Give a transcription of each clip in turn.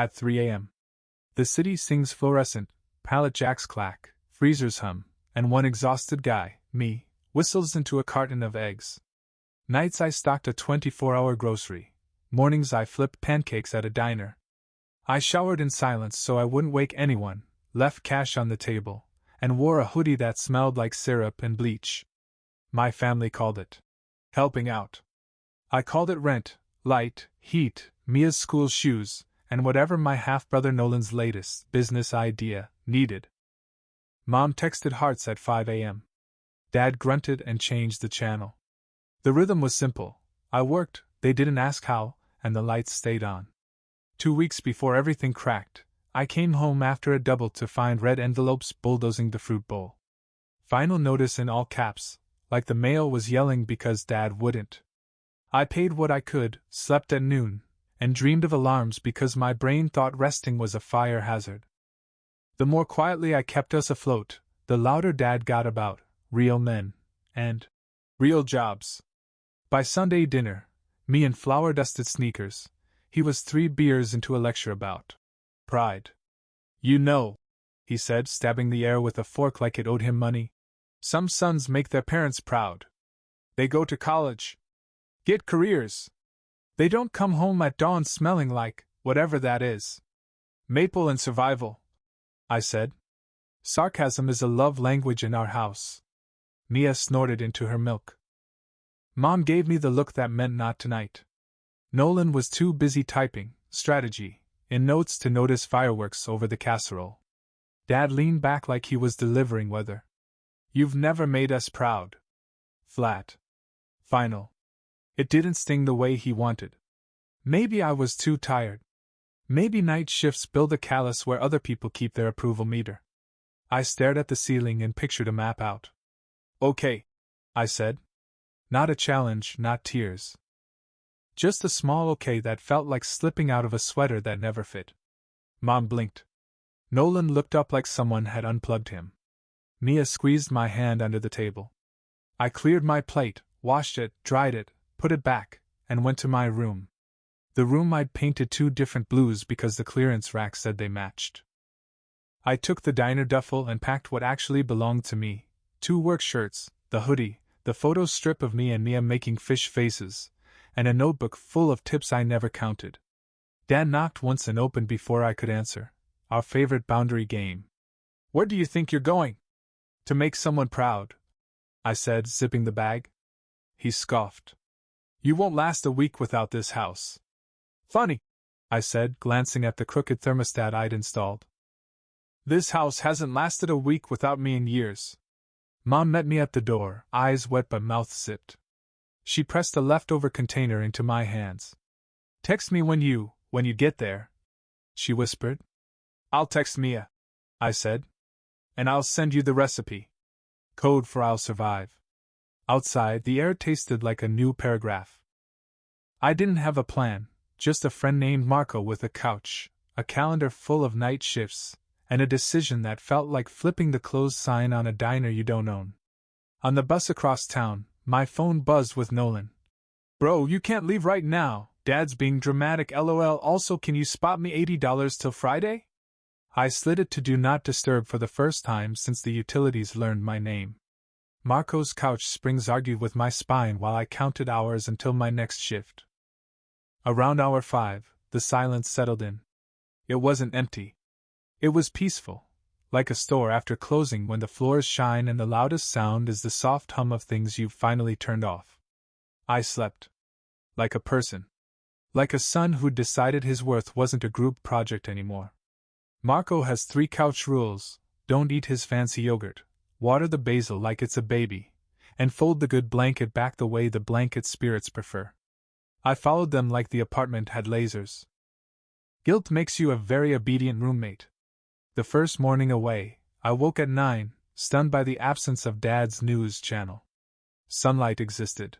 At 3 a.m. The city sings fluorescent, pallet jacks clack, freezers hum, and one exhausted guy, me, whistles into a carton of eggs. Nights I stocked a 24-hour grocery. Mornings I flipped pancakes at a diner. I showered in silence so I wouldn't wake anyone, left cash on the table, and wore a hoodie that smelled like syrup and bleach. My family called it helping out. I called it rent, light, heat, Mia's school shoes, and whatever my half-brother Nolan's latest business idea needed. Mom texted hearts at 5 a.m. Dad grunted and changed the channel. The rhythm was simple. I worked, they didn't ask how, and the lights stayed on. 2 weeks before everything cracked, I came home after a double to find red envelopes bulldozing the fruit bowl. Final notice in all caps, like the mail was yelling because Dad wouldn't. I paid what I could, slept at noon, and dreamed of alarms because my brain thought resting was a fire hazard. The more quietly I kept us afloat, the louder Dad got about real men and real jobs. By Sunday dinner, me in flour-dusted sneakers, he was 3 beers into a lecture about pride. You know, he said, stabbing the air with a fork like it owed him money. Some sons make their parents proud. They go to college, get careers. They don't come home at dawn smelling like whatever that is. Maple and survival, I said. Sarcasm is a love language in our house. Mia snorted into her milk. Mom gave me the look that meant not tonight. Nolan was too busy typing strategy in notes to notice fireworks over the casserole. Dad leaned back like he was delivering weather. You've never made us proud. Flat. Final. It didn't sting the way he wanted. Maybe I was too tired. Maybe night shifts build a callus where other people keep their approval meter. I stared at the ceiling and pictured a map out. Okay, I said. Not a challenge, not tears. Just a small okay that felt like slipping out of a sweater that never fit. Mom blinked. Nolan looked up like someone had unplugged him. Mia squeezed my hand under the table. I cleared my plate, washed it, dried it, put it back, and went to my room. The room I'd painted 2 different blues because the clearance rack said they matched. I took the diner duffel and packed what actually belonged to me, 2 work shirts, the hoodie, the photo strip of me and Mia making fish faces, and a notebook full of tips I never counted. Dan knocked once and opened before I could answer. Our favorite boundary game. Where do you think you're going? To make someone proud, I said, zipping the bag. He scoffed. You won't last a week without this house. Funny, I said, glancing at the crooked thermostat I'd installed. This house hasn't lasted a week without me in years. Mom met me at the door, eyes wet but mouth sipped. She pressed a leftover container into my hands. Text me when you get there, she whispered. I'll text Mia, I said. And I'll send you the recipe. Code for I'll survive. Outside, the air tasted like a new paragraph. I didn't have a plan, just a friend named Marco with a couch, a calendar full of night shifts, and a decision that felt like flipping the closed sign on a diner you don't own. On the bus across town, my phone buzzed with Nolan. Bro, you can't leave right now, Dad's being dramatic LOL. Also, can you spot me $80 till Friday? I slid it to do not disturb for the first time since the utilities learned my name. Marco's couch springs argued with my spine while I counted hours until my next shift. Around hour 5, the silence settled in. It wasn't empty. It was peaceful, like a store after closing when the floors shine and the loudest sound is the soft hum of things you've finally turned off. I slept. Like a person. Like a son who'd decided his worth wasn't a group project anymore. Marco has 3 couch rules: don't eat his fancy yogurt, water the basil like it's a baby, and fold the good blanket back the way the blanket spirits prefer. I followed them like the apartment had lasers. Guilt makes you a very obedient roommate. The first morning away, I woke at 9, stunned by the absence of Dad's news channel. Sunlight existed.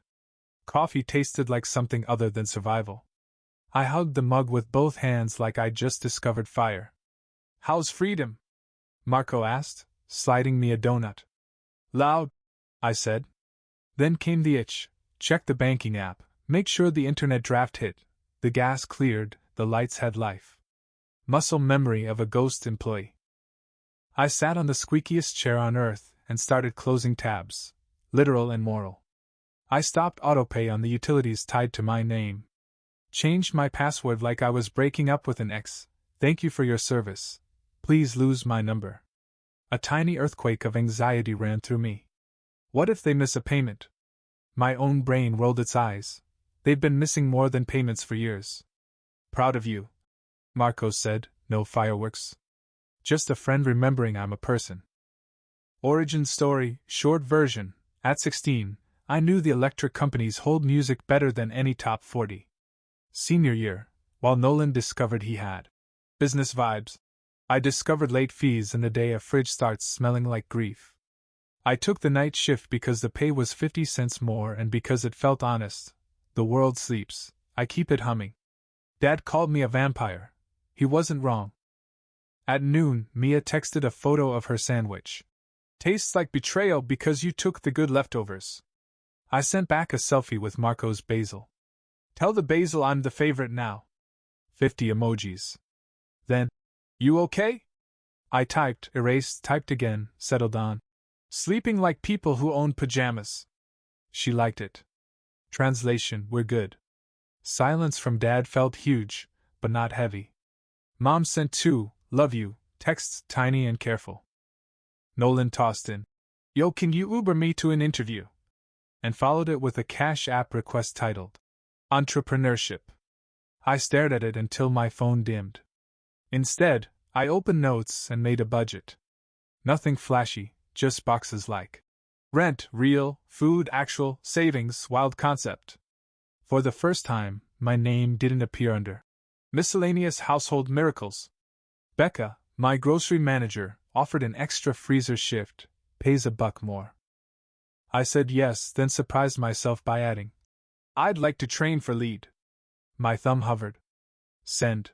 Coffee tasted like something other than survival. I hugged the mug with both hands like I'd just discovered fire. How's freedom? Marco asked, sliding me a donut. Loud, I said. Then came the itch. Check the banking app, make sure the internet draft hit, the gas cleared, the lights had life. Muscle memory of a ghost employee. I sat on the squeakiest chair on earth and started closing tabs, literal and moral. I stopped autopay on the utilities tied to my name. Changed my password like I was breaking up with an ex. Thank you for your service. Please lose my number. A tiny earthquake of anxiety ran through me. What if they miss a payment? My own brain rolled its eyes. They've been missing more than payments for years. Proud of you, Marcos said, no fireworks. Just a friend remembering I'm a person. Origin story, short version. At 16, I knew the electric companies hold music better than any top 40. Senior year, while Nolan discovered he had business vibes, I discovered late fees and the day a fridge starts smelling like grief. I took the night shift because the pay was 50 cents more and because it felt honest. The world sleeps, I keep it humming. Dad called me a vampire. He wasn't wrong. At noon, Mia texted a photo of her sandwich. Tastes like betrayal because you took the good leftovers. I sent back a selfie with Marco's basil. Tell the basil I'm the favorite now. 50 emojis. Then, you okay? I typed, erased, typed again, settled on. Sleeping like people who own pajamas. She liked it. Translation, we're good. Silence from Dad felt huge, but not heavy. Mom sent 2, love you, texts tiny and careful. Nolan tossed in, yo, can you Uber me to an interview? And followed it with a Cash App request titled Entrepreneurship. I stared at it until my phone dimmed. Instead, I opened Notes and made a budget. Nothing flashy, just boxes like rent, real, food, actual, savings, wild concept. For the first time, my name didn't appear under miscellaneous household miracles. Becca, my grocery manager, offered an extra freezer shift, pays $1 more. I said yes, then surprised myself by adding, I'd like to train for lead. My thumb hovered. Send.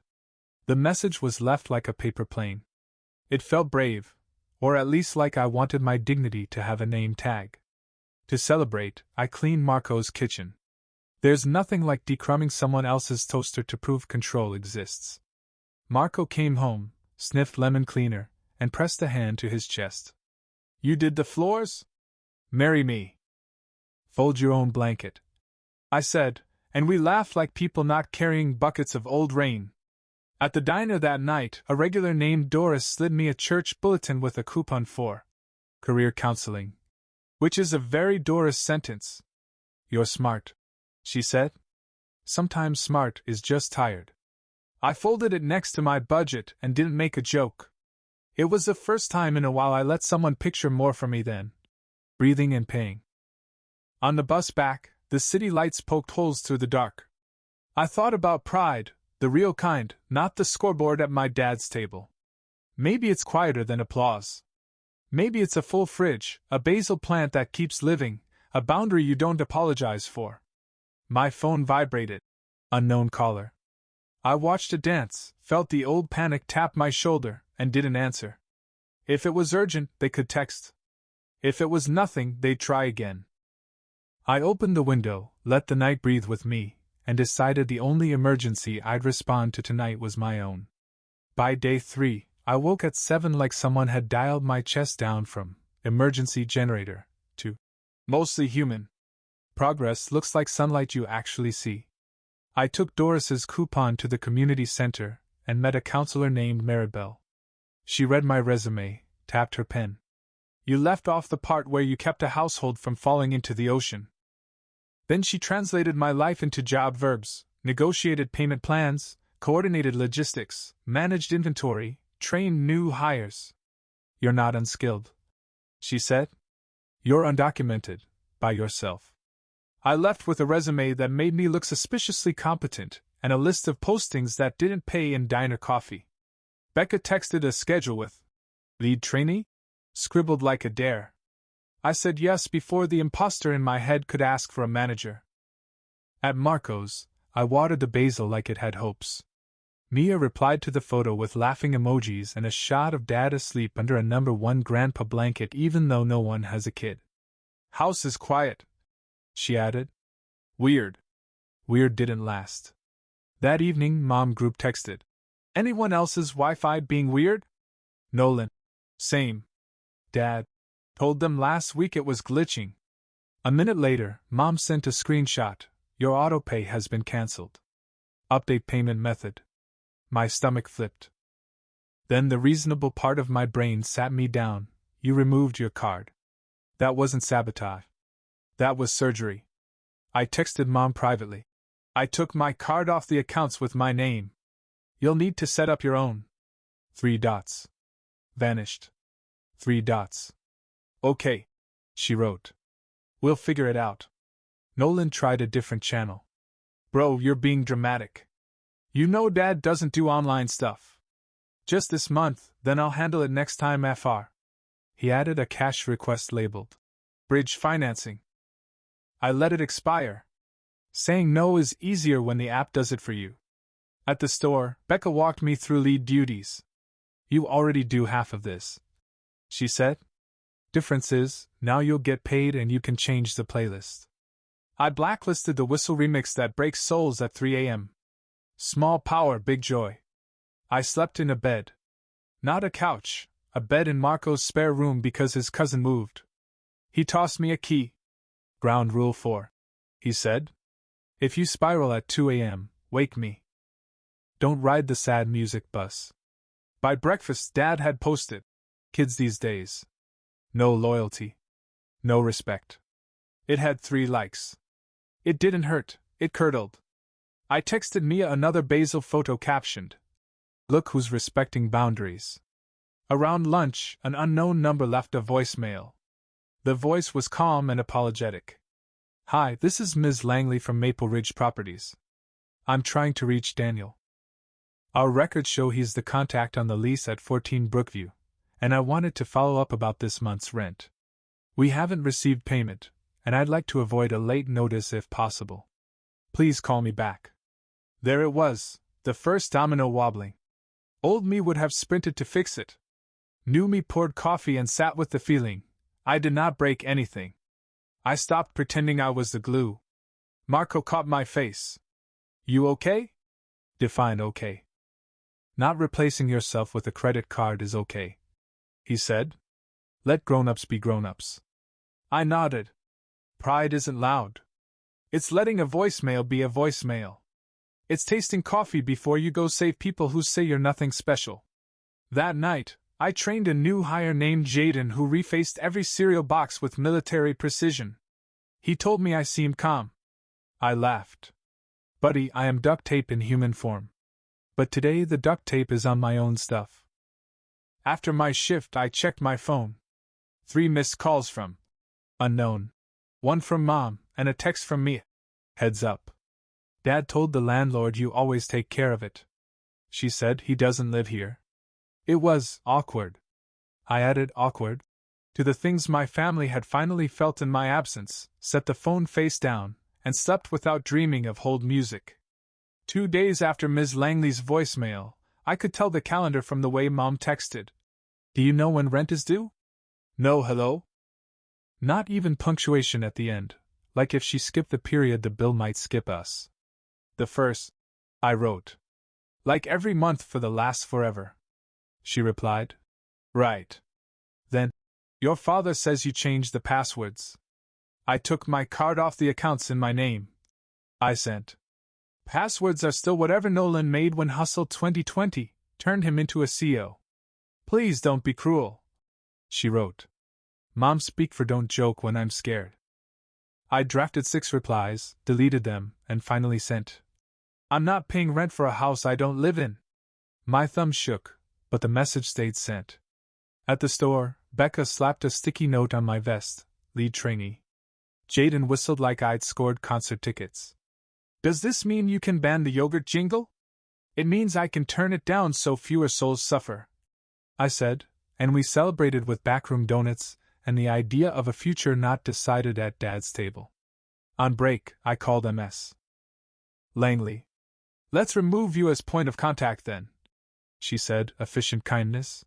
The message was left like a paper plane. It felt brave, or at least like I wanted my dignity to have a name tag. To celebrate, I cleaned Marco's kitchen. There's nothing like decrumbing someone else's toaster to prove control exists. Marco came home, sniffed lemon cleaner, and pressed a hand to his chest. You did the floors? Marry me. Fold your own blanket, I said, and we laughed like people not carrying buckets of old rain. At the diner that night, a regular named Doris slid me a church bulletin with a coupon for career counseling. Which is a very Doris sentence. You're smart, she said. Sometimes smart is just tired. I folded it next to my budget and didn't make a joke. It was the first time in a while I let someone picture more for me than breathing and paying. On the bus back, the city lights poked holes through the dark. I thought about pride, the real kind, not the scoreboard at my dad's table. Maybe it's quieter than applause. Maybe it's a full fridge, a basil plant that keeps living, a boundary you don't apologize for. My phone vibrated. Unknown caller. I watched it dance, felt the old panic tap my shoulder, and didn't answer. If it was urgent, they could text. If it was nothing, they'd try again. I opened the window, let the night breathe with me, and decided the only emergency I'd respond to tonight was my own. By day 3, I woke at 7 like someone had dialed my chest down from emergency generator to mostly human. Progress looks like sunlight you actually see. I took Doris's coupon to the community center and met a counselor named Maribel. She read my resume, tapped her pen. You left off the part where you kept a household from falling into the ocean. Then she translated my life into job verbs, negotiated payment plans, coordinated logistics, managed inventory, trained new hires. You're not unskilled, she said. You're undocumented, by yourself. I left with a resume that made me look suspiciously competent, and a list of postings that didn't pay in diner coffee. Becca texted a schedule with lead trainee? Scribbled like a dare. I said yes before the imposter in my head could ask for a manager. At Marco's, I watered the basil like it had hopes. Mia replied to the photo with laughing emojis and a shot of Dad asleep under a number 1 grandpa blanket even though no one has a kid. House is quiet, she added. Weird. Weird didn't last. That evening, Mom group texted. Anyone else's Wi-Fi being weird? Nolan. Same. Dad. Told them last week it was glitching. A minute later, Mom sent a screenshot. Your autopay has been cancelled. Update payment method. My stomach flipped. Then the reasonable part of my brain sat me down. You removed your card. That wasn't sabotage. That was surgery. I texted Mom privately. I took my card off the accounts with my name. You'll need to set up your own. 3 dots. Vanished. 3 dots. Okay. She wrote. We'll figure it out. Nolan tried a different channel. Bro, you're being dramatic. You know Dad doesn't do online stuff. Just this month, then I'll handle it next time FR. He added a cash request labeled Bridge Financing. I let it expire. Saying no is easier when the app does it for you. At the store, Becca walked me through lead duties. You already do half of this, she said. Difference is, now you'll get paid and you can change the playlist. I blacklisted the Whistle remix that breaks souls at 3 a.m. Small power, big joy. I slept in a bed. Not a couch, a bed in Marco's spare room because his cousin moved. He tossed me a key. Ground rule 4. He said. If you spiral at 2 a.m., wake me. Don't ride the sad music bus. By breakfast, Dad had posted. Kids these days. No loyalty. No respect. It had 3 likes. It didn't hurt, it curdled. I texted Mia another Basil photo captioned. Look who's respecting boundaries. Around lunch, an unknown number left a voicemail. The voice was calm and apologetic. Hi, this is Ms. Langley from Maple Ridge Properties. I'm trying to reach Daniel. Our records show he's the contact on the lease at 14 Brookview, and I wanted to follow up about this month's rent. We haven't received payment, and I'd like to avoid a late notice if possible. Please call me back. There it was, the first domino wobbling. Old me would have sprinted to fix it. New me poured coffee and sat with the feeling. I did not break anything. I stopped pretending I was the glue. Marco caught my face. You okay? Define okay. Not replacing yourself with a credit card is okay, he said. Let grown-ups be grown-ups. I nodded. Pride isn't loud. It's letting a voicemail be a voicemail. It's tasting coffee before you go save people who say you're nothing special. That night, I trained a new hire named Jaden who refaced every cereal box with military precision. He told me I seemed calm. I laughed. Buddy, I am duct tape in human form. But today the duct tape is on my own stuff. After my shift, I checked my phone. 3 missed calls from unknown. 1 from Mom, and a text from me. Heads up. Dad told the landlord you always take care of it. She said he doesn't live here. It was awkward. I added awkward to the things my family had finally felt in my absence, set the phone face down, and slept without dreaming of hold music. 2 days after Ms. Langley's voicemail, I could tell the calendar from the way Mom texted. Do you know when rent is due? No hello? Not even punctuation at the end, like if she skipped the period the bill might skip us. The first, I wrote. Like every month for the last forever. She replied. Right. Then, your father says you changed the passwords. I took my card off the accounts in my name. I sent. Passwords are still whatever Nolan made when Hustle 2020 turned him into a CEO. Please don't be cruel. She wrote. Mom, speak for don't joke when I'm scared. I drafted 6 replies, deleted them, and finally sent. I'm not paying rent for a house I don't live in. My thumb shook, but the message stayed sent. At the store, Becca slapped a sticky note on my vest, lead trainee. Jaden whistled like I'd scored concert tickets. Does this mean you can ban the yogurt jingle? It means I can turn it down so fewer souls suffer, I said, and we celebrated with backroom donuts and the idea of a future not decided at Dad's table. On break, I called MS. Langley. Let's remove you as point of contact then, she said, efficient kindness.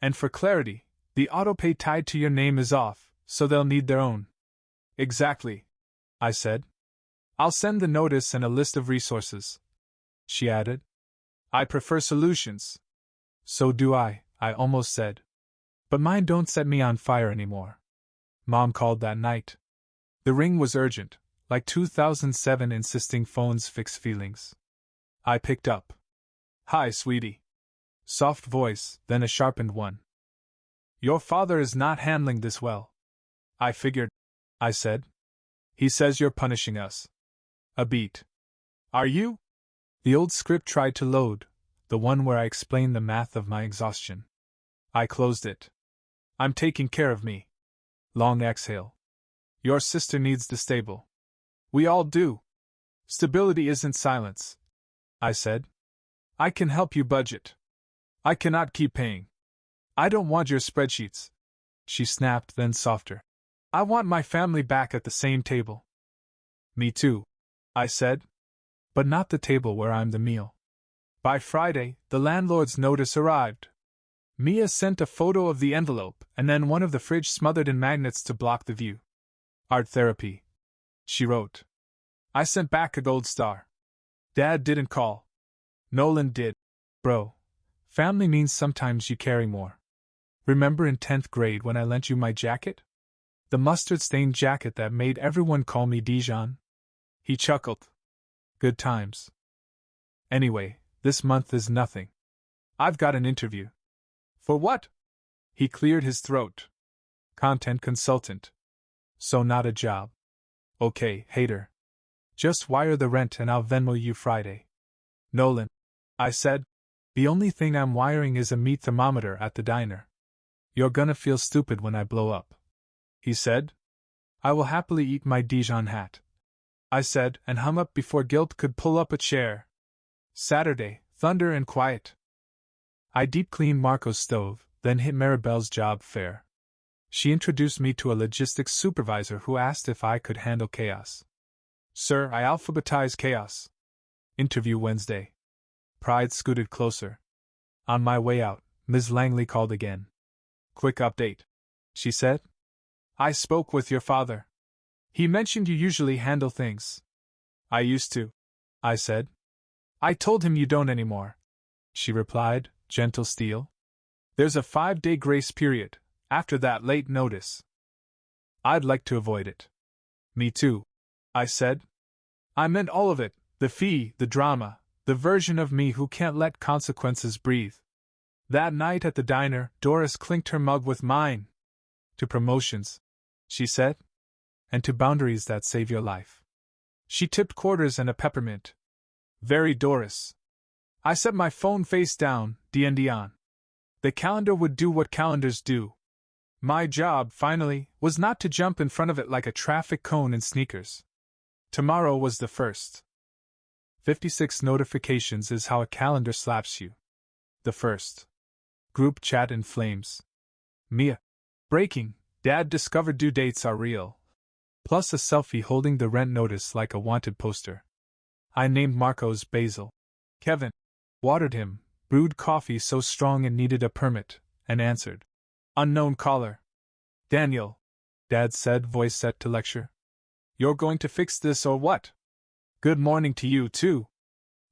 And for clarity, the autopay tied to your name is off, so they'll need their own. Exactly, I said. I'll send the notice and a list of resources, she added. I prefer solutions. So do I almost said. But mine don't set me on fire anymore. Mom called that night. The ring was urgent, like 2007 insisting phones fix feelings. I picked up. Hi, sweetie. Soft voice, then a sharpened one. Your father is not handling this well. I figured, I said. He says you're punishing us. A beat. Are you? The old script tried to load, the one where I explained the math of my exhaustion. I closed it. I'm taking care of me. Long exhale. Your sister needs the stable. We all do. Stability isn't silence, I said. I can help you budget. I cannot keep paying. I don't want your spreadsheets. She snapped, then softer. I want my family back at the same table. Me too, I said. But not the table where I'm the meal. By Friday, the landlord's notice arrived. Mia sent a photo of the envelope and then one of the fridge smothered in magnets to block the view. Art therapy, she wrote. I sent back a gold star. Dad didn't call. Nolan did. Bro, family means sometimes you carry more. Remember in 10th grade when I lent you my jacket? The mustard-stained jacket that made everyone call me Dijon? He chuckled. Good times. Anyway, this month is nothing. I've got an interview. For what? He cleared his throat. Content consultant. So not a job. Okay, hater. Just wire the rent and I'll Venmo you Friday. Nolan, I said. The only thing I'm wiring is a meat thermometer at the diner. You're gonna feel stupid when I blow up. He said. I will happily eat my Dijon hat. I said, and hung up before guilt could pull up a chair. Saturday, thunder and quiet. I deep-cleaned Marco's stove, then hit Maribel's job fair. She introduced me to a logistics supervisor who asked if I could handle chaos. Sir, I alphabetize chaos. Interview Wednesday. Pride scooted closer. On my way out, Ms. Langley called again. Quick update, she said. I spoke with your father. He mentioned you usually handle things. I used to, I said. I told him you don't anymore, she replied, gentle steel. There's a 5-day grace period, after that late notice. I'd like to avoid it. Me too, I said. I meant all of it, the fee, the drama, the version of me who can't let consequences breathe. That night at the diner, Doris clinked her mug with mine. To promotions, she said, and to boundaries that save your life. She tipped quarters and a peppermint. Very Doris. I set my phone face down, D&D on. The calendar would do what calendars do. My job, finally, was not to jump in front of it like a traffic cone in sneakers. Tomorrow was the first. 56 notifications is how a calendar slaps you. The first. Group chat in flames. Mia. Breaking. Dad discovered due dates are real. Plus a selfie holding the rent notice like a wanted poster. I named Marco's Basil. Kevin. Watered him, brewed coffee so strong it needed a permit, and answered. Unknown caller. Daniel. Dad said, voice set to lecture. You're going to fix this or what? Good morning to you, too.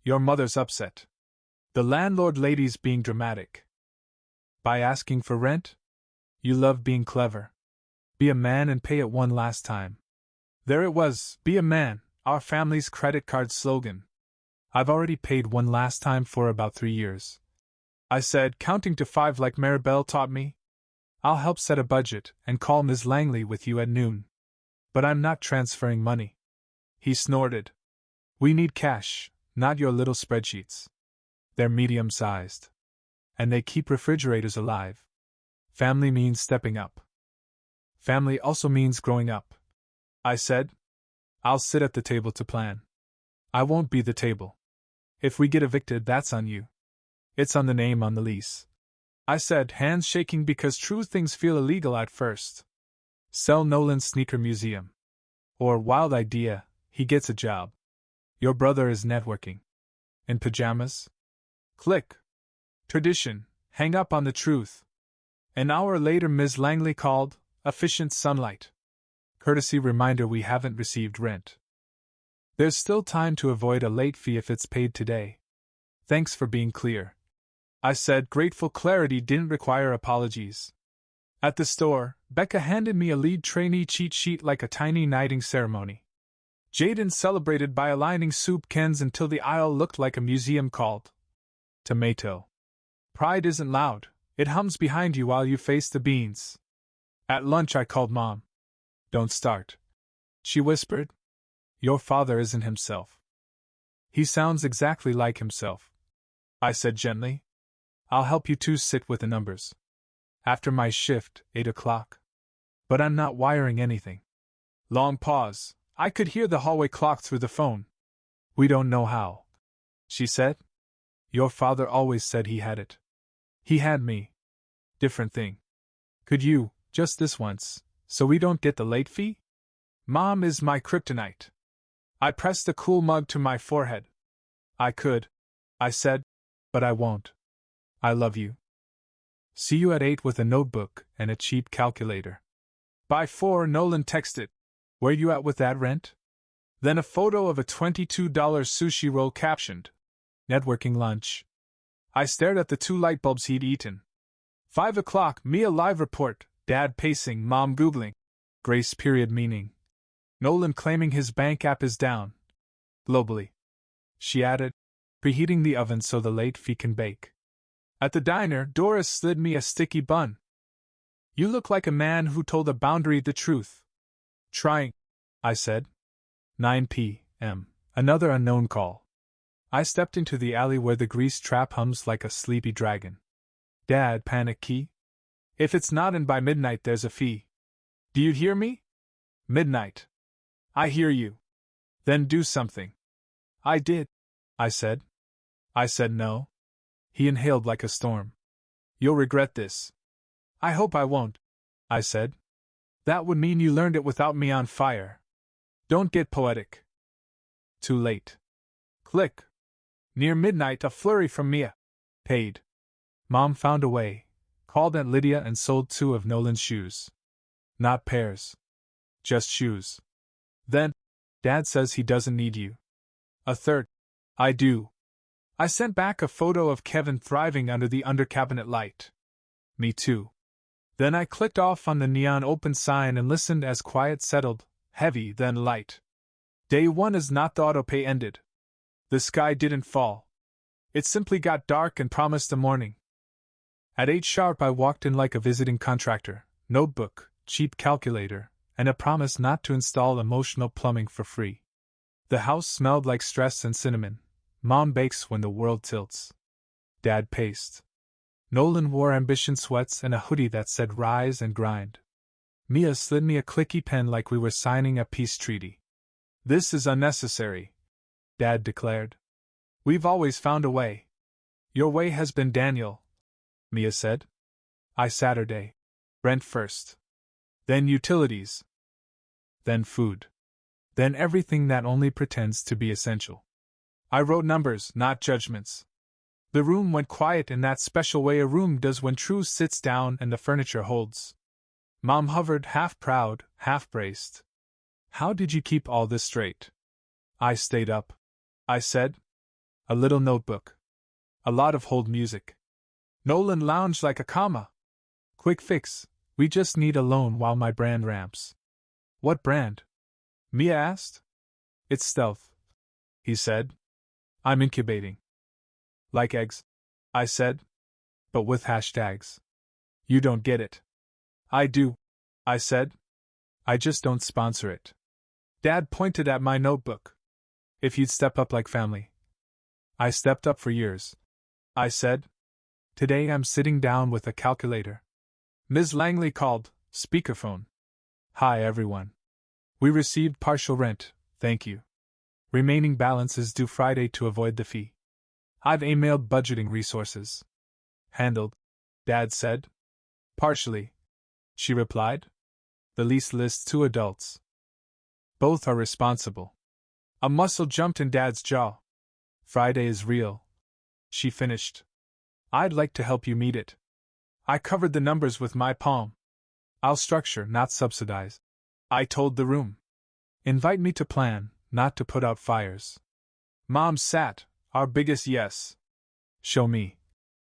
Your mother's upset. The landlord lady's being dramatic. By asking for rent? You love being clever. Be a man and pay it one last time. There it was, be a man, our family's credit card slogan. I've already paid one last time for about 3 years. I said, counting to 5 like Maribel taught me. I'll help set a budget and call Ms. Langley with you at noon. But I'm not transferring money. He snorted. We need cash, not your little spreadsheets. They're medium-sized. And they keep refrigerators alive. Family means stepping up. Family also means growing up. I said. I'll sit at the table to plan. I won't be the table. If we get evicted, that's on you. It's on the name on the lease. I said, hands shaking because true things feel illegal at first. Sell Nolan's sneaker museum. Or, wild idea, he gets a job. Your brother is networking. In pajamas? Click. Tradition, hang up on the truth. An hour later Ms. Langley called, efficient sunlight. Courtesy reminder we haven't received rent. There's still time to avoid a late fee if it's paid today. Thanks for being clear. I said, grateful clarity didn't require apologies. At the store, Becca handed me a lead trainee cheat sheet like a tiny knighting ceremony. Jaden celebrated by aligning soup cans until the aisle looked like a museum called Tomato. Pride isn't loud, it hums behind you while you face the beans. At lunch I called Mom. Don't start, she whispered. Your father isn't himself. He sounds exactly like himself, I said gently. I'll help you two sit with the numbers. After my shift, 8 o'clock. But I'm not wiring anything. Long pause. I could hear the hallway clock through the phone. We don't know how, she said. Your father always said he had it. He had me. Different thing. Could you, just this once, so we don't get the late fee? Mom is my kryptonite. I pressed the cool mug to my forehead. I could, I said, but I won't. I love you. See you at 8 with a notebook and a cheap calculator. By 4, Nolan texted. Where you at with that rent? Then a photo of a $22 sushi roll captioned, networking lunch. I stared at the 2 light bulbs he'd eaten. 5 o'clock, Mia live report, Dad pacing, Mom Googling. Grace period meaning. Nolan claiming his bank app is down. Globally. She added, preheating the oven so the late fee can bake. At the diner, Doris slid me a sticky bun. You look like a man who told a boundary the truth. Trying, I said. 9 p.m. Another unknown call. I stepped into the alley where the grease trap hums like a sleepy dragon. Dad, panic key? If it's not in by midnight, there's a fee. Do you hear me? Midnight. I hear you. Then do something. I did, I said. I said no. He inhaled like a storm. You'll regret this. I hope I won't, I said. That would mean you learned it without me on fire. Don't get poetic. Too late. Click. Near midnight, a flurry from Mia. Paid. Mom found a way, called Aunt Lydia and sold 2 of Nolan's shoes. Not pairs. Just shoes. Then, Dad says he doesn't need you. A third. I do. I sent back a photo of Kevin thriving under the under-cabinet light. Me too. Then I clicked off on the neon open sign and listened as quiet settled, heavy then light. Day 1 is not the autopay ended. The sky didn't fall. It simply got dark and promised a morning. At 8 sharp I walked in like a visiting contractor, notebook, cheap calculator, and a promise not to install emotional plumbing for free. The house smelled like stress and cinnamon. Mom bakes when the world tilts. Dad paced. Nolan wore ambition sweats and a hoodie that said rise and grind. Mia slid me a clicky pen like we were signing a peace treaty. This is unnecessary, Dad declared. We've always found a way. Your way has been Daniel, Mia said. I Saturday. Rent first. Then utilities. Then food. Then everything that only pretends to be essential. I wrote numbers, not judgments. The room went quiet in that special way a room does when True sits down and the furniture holds. Mom hovered, half proud, half braced. How did you keep all this straight? I stayed up, I said. A little notebook. A lot of hold music. Nolan lounged like a comma. Quick fix, we just need a loan while my brand ramps. What brand? Mia asked. It's stealth, he said. I'm incubating. Like eggs, I said. But with hashtags. You don't get it. I do, I said. I just don't sponsor it. Dad pointed at my notebook. If you'd step up like family. I stepped up for years, I said. Today I'm sitting down with a calculator. Ms. Langley called, speakerphone. Hi everyone. We received partial rent, thank you. Remaining balance is due Friday to avoid the fee. I've emailed budgeting resources. Handled, Dad said. Partially, she replied. The lease lists 2 adults. Both are responsible. A muscle jumped in Dad's jaw. Friday is real, she finished. I'd like to help you meet it. I covered the numbers with my palm. I'll structure, not subsidize. I told the room. Invite me to plan, not to put out fires. Mom sat, our biggest yes. Show me,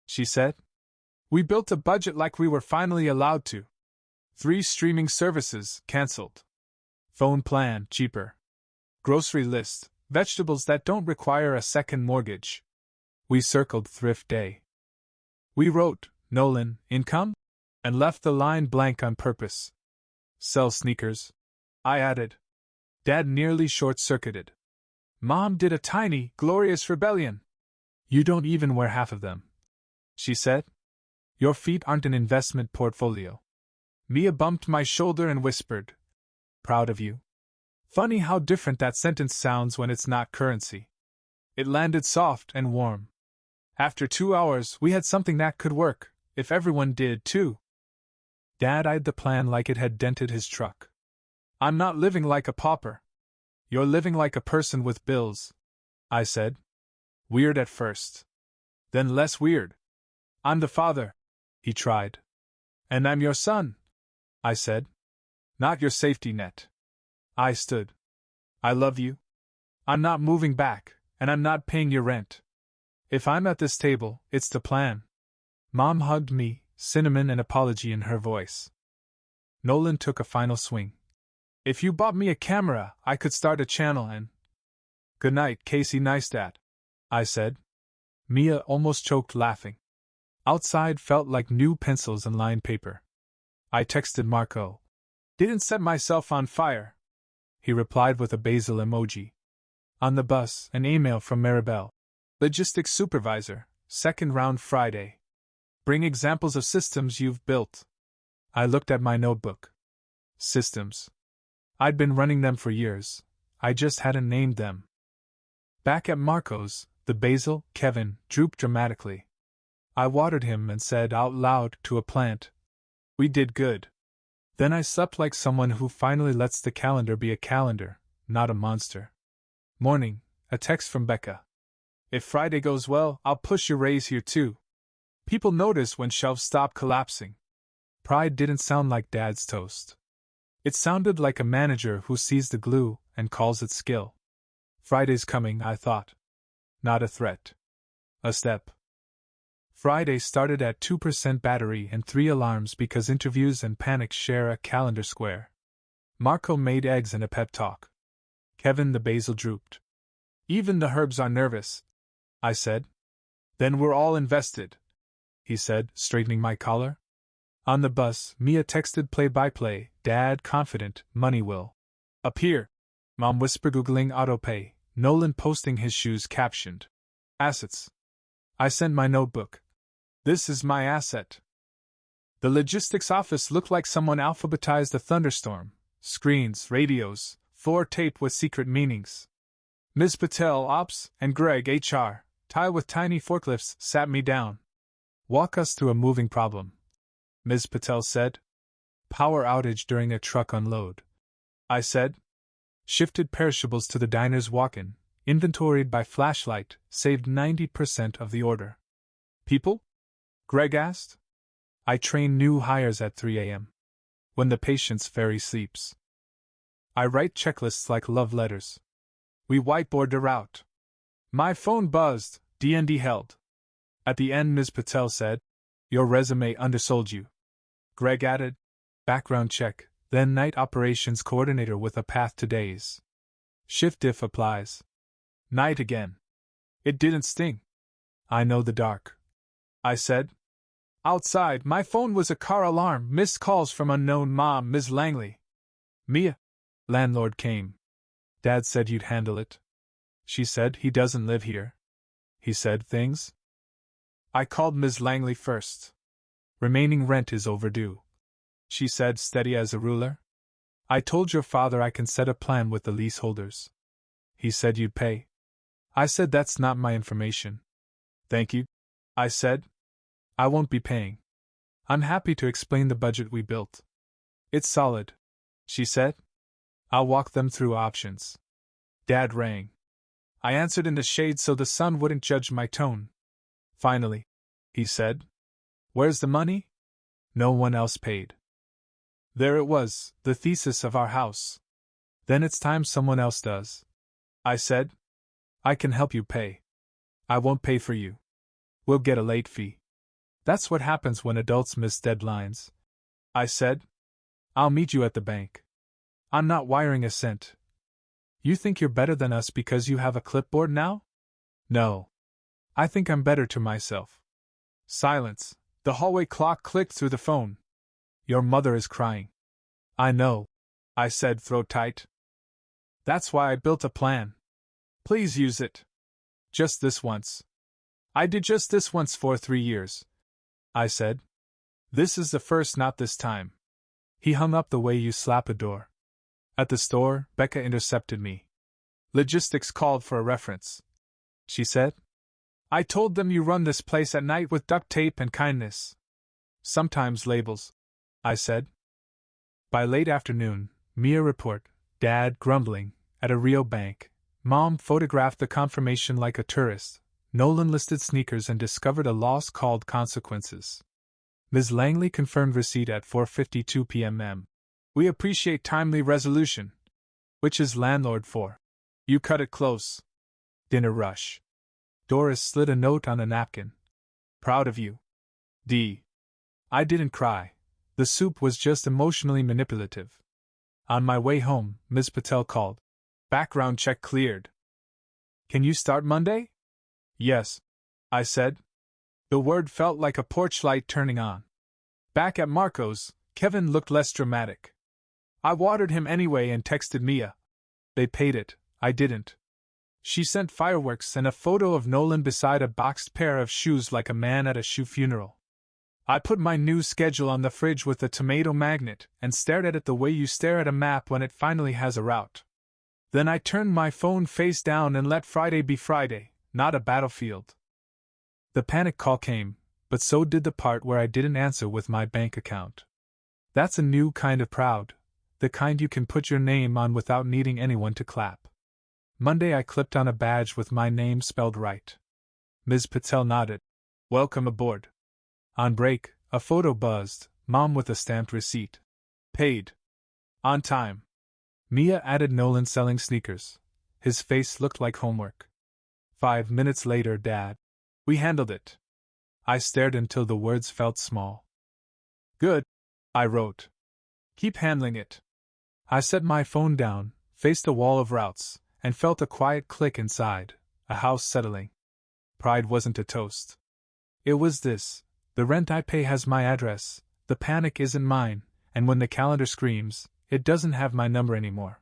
she said. We built a budget like we were finally allowed to. 3 streaming services, cancelled. Phone plan, cheaper. Grocery list, vegetables that don't require a second mortgage. We circled thrift day. We wrote, Nolan, income? And left the line blank on purpose. Sell sneakers, I added. Dad nearly short-circuited. Mom did a tiny, glorious rebellion. You don't even wear half of them, she said. Your feet aren't an investment portfolio. Mia bumped my shoulder and whispered, proud of you. Funny how different that sentence sounds when it's not currency. It landed soft and warm. After 2 hours, we had something that could work, if everyone did too. Dad eyed the plan like it had dented his truck. I'm not living like a pauper. You're living like a person with bills, I said. Weird at first. Then less weird. I'm the father, he tried. And I'm your son, I said. Not your safety net. I stood. I love you. I'm not moving back, and I'm not paying your rent. If I'm at this table, it's the plan. Mom hugged me, cinnamon and apology in her voice. Nolan took a final swing. If you bought me a camera, I could start a channel and... Good night, Casey Neistat, I said. Mia almost choked laughing. Outside felt like new pencils and lined paper. I texted Marco. Didn't set myself on fire. He replied with a basil emoji. On the bus, an email from Maribel. Logistics supervisor, second round Friday. Bring examples of systems you've built. I looked at my notebook. Systems. I'd been running them for years. I just hadn't named them. Back at Marco's, the basil, Kevin, drooped dramatically. I watered him and said out loud to a plant, we did good. Then I slept like someone who finally lets the calendar be a calendar, not a monster. Morning, a text from Becca. If Friday goes well, I'll push your raise here too. People notice when shelves stop collapsing. Pride didn't sound like Dad's toast. It sounded like a manager who sees the glue and calls it skill. Friday's coming, I thought. Not a threat. A step. Friday started at 2% battery and 3 alarms because interviews and panics share a calendar square. Marco made eggs and a pep talk. Kevin the basil drooped. Even the herbs are nervous, I said. Then we're all invested, he said, straightening my collar. On the bus, Mia texted play-by-play, Dad confident, money will appear. Mom whispered googling autopay, Nolan posting his shoes captioned. Assets. I sent my notebook. This is my asset. The logistics office looked like someone alphabetized a thunderstorm. Screens, radios, floor taped with secret meanings. Ms. Patel, Ops, and Greg, HR, Ty with tiny forklifts, sat me down. Walk us through a moving problem, Ms. Patel said. Power outage during a truck unload, I said. Shifted perishables to the diner's walk-in, inventoried by flashlight, saved 90% of the order. People? Greg asked. I train new hires at 3 a.m. when the patient's ferry sleeps. I write checklists like love letters. We whiteboard the route. My phone buzzed, D&D held. At the end, Ms. Patel said, your resume undersold you. Greg added, background check, then night operations coordinator with a path to days. Shift diff applies. Night again. It didn't sting. I know the dark, I said. Outside, my phone was a car alarm, missed calls from unknown mom, Ms. Langley. Mia. Landlord came. Dad said you'd handle it. She said he doesn't live here. He said things. I called Ms. Langley first. Remaining rent is overdue, she said, steady as a ruler. I told your father I can set a plan with the leaseholders. He said you'd pay. I said that's not my information. Thank you, I said. I won't be paying. I'm happy to explain the budget we built. It's solid, she said. I'll walk them through options. Dad rang. I answered in the shade so the sun wouldn't judge my tone. Finally, he said. Where's the money? No one else paid. There it was, the thesis of our house. Then it's time someone else does, I said. I can help you pay. I won't pay for you. We'll get a late fee. That's what happens when adults miss deadlines. I said. I'll meet you at the bank. I'm not wiring a cent. You think you're better than us because you have a clipboard now? No. I think I'm better to myself. Silence. The hallway clock clicked through the phone. Your mother is crying. I know, I said, throat tight. That's why I built a plan. Please use it. Just this once. I did just this once for 3 years, I said. This is the first, not this time. He hung up the way you slap a door. At the store, Becca intercepted me. Logistics called for a reference. She said. I told them you run this place at night with duct tape and kindness. Sometimes labels, I said. By late afternoon, Mia report, Dad grumbling, at a Rio bank. Mom photographed the confirmation like a tourist. Nolan listed sneakers and discovered a loss called consequences. Ms. Langley confirmed receipt at 4:52 p.m. We appreciate timely resolution. Which is landlord for? You cut it close. Dinner rush. Doris slid a note on a napkin. Proud of you. D. I didn't cry. The soup was just emotionally manipulative. On my way home, Ms. Patel called. Background check cleared. Can you start Monday? Yes, I said. The word felt like a porch light turning on. Back at Marco's, Kevin looked less dramatic. I watered him anyway and texted Mia. They paid it, I didn't. She sent fireworks and a photo of Nolan beside a boxed pair of shoes like a man at a shoe funeral. I put my new schedule on the fridge with a tomato magnet and stared at it the way you stare at a map when it finally has a route. Then I turned my phone face down and let Friday be Friday, not a battlefield. The panic call came, but so did the part where I didn't answer with my bank account. That's a new kind of proud, the kind you can put your name on without needing anyone to clap. Monday I clipped on a badge with my name spelled right. Ms. Patel nodded. Welcome aboard. On break, a photo buzzed, Mom with a stamped receipt. Paid. On time. Mia added Nolan selling sneakers. His face looked like homework. 5 minutes later, Dad. We handled it. I stared until the words felt small. Good, I wrote. Keep handling it. I set my phone down, faced a wall of routes, and felt a quiet click inside, a house settling. Pride wasn't a toast. It was this: the rent I pay has my address, the panic isn't mine, and when the calendar screams, it doesn't have my number anymore.